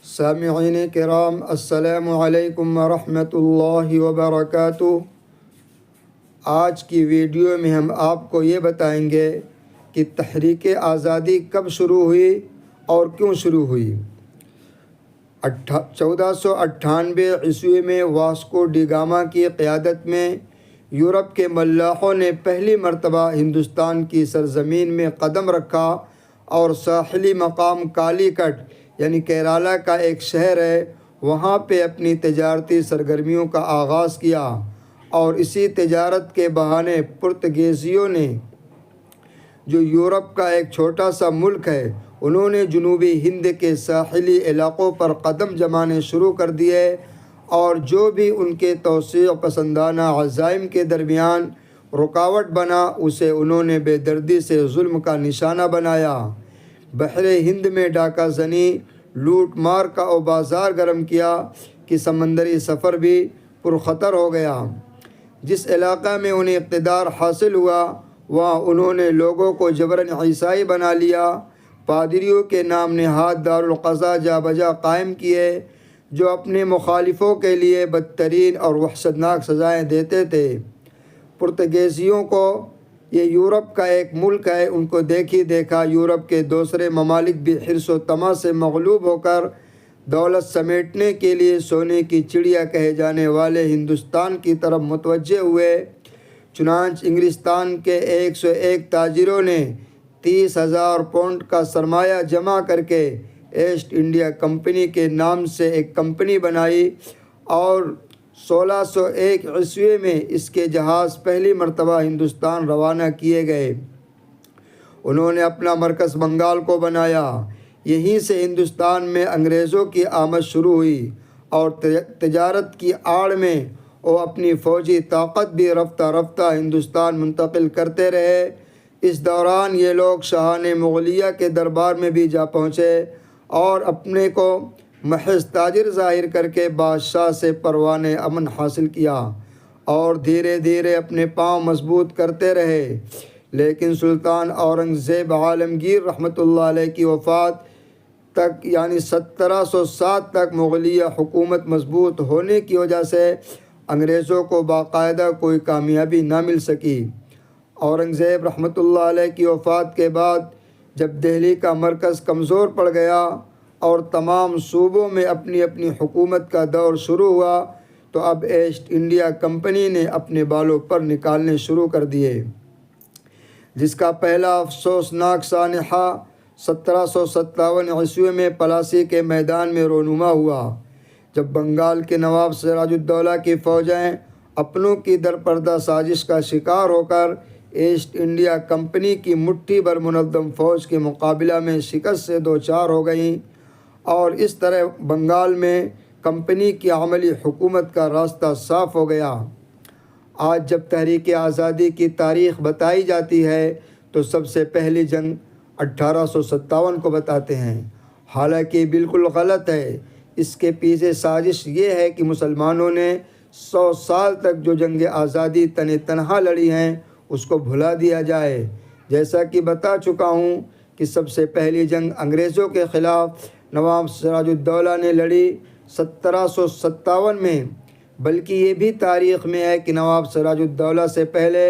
سامعین کرام، السلام علیکم ورحمۃ اللہ وبرکاتہ۔ آج کی ویڈیو میں ہم آپ کو یہ بتائیں گے کہ تحریک آزادی کب شروع ہوئی اور کیوں شروع ہوئی۔ 1498 عیسوی میں واسکو ڈی گاما کی قیادت میں یورپ کے ملاحوں نے پہلی مرتبہ ہندوستان کی سرزمین میں قدم رکھا اور ساحلی مقام کالی کٹ یعنی کیرالہ کا ایک شہر ہے، وہاں پہ اپنی تجارتی سرگرمیوں کا آغاز کیا، اور اسی تجارت کے بہانے پرتگیزیوں نے، جو یورپ کا ایک چھوٹا سا ملک ہے، انہوں نے جنوبی ہند کے ساحلی علاقوں پر قدم جمانے شروع کر دیے، اور جو بھی ان کے توسیع پسندانہ عزائم کے درمیان رکاوٹ بنا، اسے انہوں نے بے دردی سے ظلم کا نشانہ بنایا۔ بحر ہند میں ڈاکہ زنی، لوٹ مار کا بازار گرم کیا کہ سمندری سفر بھی پرخطر ہو گیا۔ جس علاقہ میں انہیں اقتدار حاصل ہوا، وہاں انہوں نے لوگوں کو جبراً عیسائی بنا لیا۔ پادریوں کے نام نہاد دارالقضا جا بجا قائم کیے، جو اپنے مخالفوں کے لیے بدترین اور وحشتناک سزائیں دیتے تھے۔ پرتگیزیوں کو، یہ یورپ کا ایک ملک ہے، ان کو دیکھا یورپ کے دوسرے ممالک بھی حرص و طمع سے مغلوب ہو کر دولت سمیٹنے کے لیے سونے کی چڑیا کہے جانے والے ہندوستان کی طرف متوجہ ہوئے۔ چنانچہ انگلستان کے 101 تاجروں نے 30,000 پاؤنڈ کا سرمایہ جمع کر کے ایسٹ انڈیا کمپنی کے نام سے ایک کمپنی بنائی، اور 1601 عیسوی میں اس کے جہاز پہلی مرتبہ ہندوستان روانہ کیے گئے۔ انہوں نے اپنا مرکز بنگال کو بنایا۔ یہیں سے ہندوستان میں انگریزوں کی آمد شروع ہوئی، اور تجارت کی آڑ میں وہ اپنی فوجی طاقت بھی رفتہ رفتہ ہندوستان منتقل کرتے رہے۔ اس دوران یہ لوگ شاہان مغلیہ کے دربار میں بھی جا پہنچے، اور اپنے کو محض تاجر ظاہر کر کے بادشاہ سے پروان امن حاصل کیا، اور دھیرے دھیرے اپنے پاؤں مضبوط کرتے رہے۔ لیکن سلطان اورنگزیب عالمگیر رحمۃ اللہ علیہ کی وفات تک یعنی 1707 تک مغلیہ حکومت مضبوط ہونے کی وجہ سے انگریزوں کو باقاعدہ کوئی کامیابی نہ مل سکی۔ اورنگزیب رحمۃ اللہ علیہ کی وفات کے بعد جب دہلی کا مرکز کمزور پڑ گیا اور تمام صوبوں میں اپنی اپنی حکومت کا دور شروع ہوا، تو اب ایسٹ انڈیا کمپنی نے اپنے بالوں پر نکالنے شروع کر دیے، جس کا پہلا افسوسناک سانحہ 1757 عیسوی میں پلاسی کے میدان میں رونما ہوا، جب بنگال کے نواب سراج الدولہ کی فوجیں اپنوں کی درپردہ سازش کا شکار ہو کر ایسٹ انڈیا کمپنی کی مٹھی بھر منظم فوج کے مقابلہ میں شکست سے دوچار ہو گئیں، اور اس طرح بنگال میں کمپنی کی عملی حکومت کا راستہ صاف ہو گیا۔ آج جب تحریک آزادی کی تاریخ بتائی جاتی ہے تو سب سے پہلی جنگ 1857 کو بتاتے ہیں، حالانکہ بالکل غلط ہے۔ اس کے پیچھے سازش یہ ہے کہ مسلمانوں نے 100 سال تک جو جنگ آزادی تنہا لڑی ہیں، اس کو بھلا دیا جائے۔ جیسا کہ بتا چکا ہوں کہ سب سے پہلی جنگ انگریزوں کے خلاف نواب سراج الدولہ نے لڑی 1757 میں، بلکہ یہ بھی تاریخ میں ہے کہ نواب سراج الدولہ سے پہلے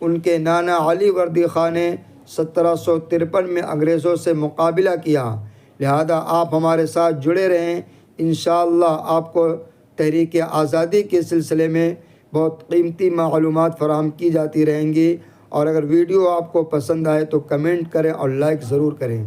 ان کے نانا علی وردی خان نے 1753 میں انگریزوں سے مقابلہ کیا۔ لہذا آپ ہمارے ساتھ جڑے رہیں، انشاءاللہ آپ کو تحریک آزادی کے سلسلے میں بہت قیمتی معلومات فراہم کی جاتی رہیں گی، اور اگر ویڈیو آپ کو پسند آئے تو کمنٹ کریں اور لائک ضرور کریں۔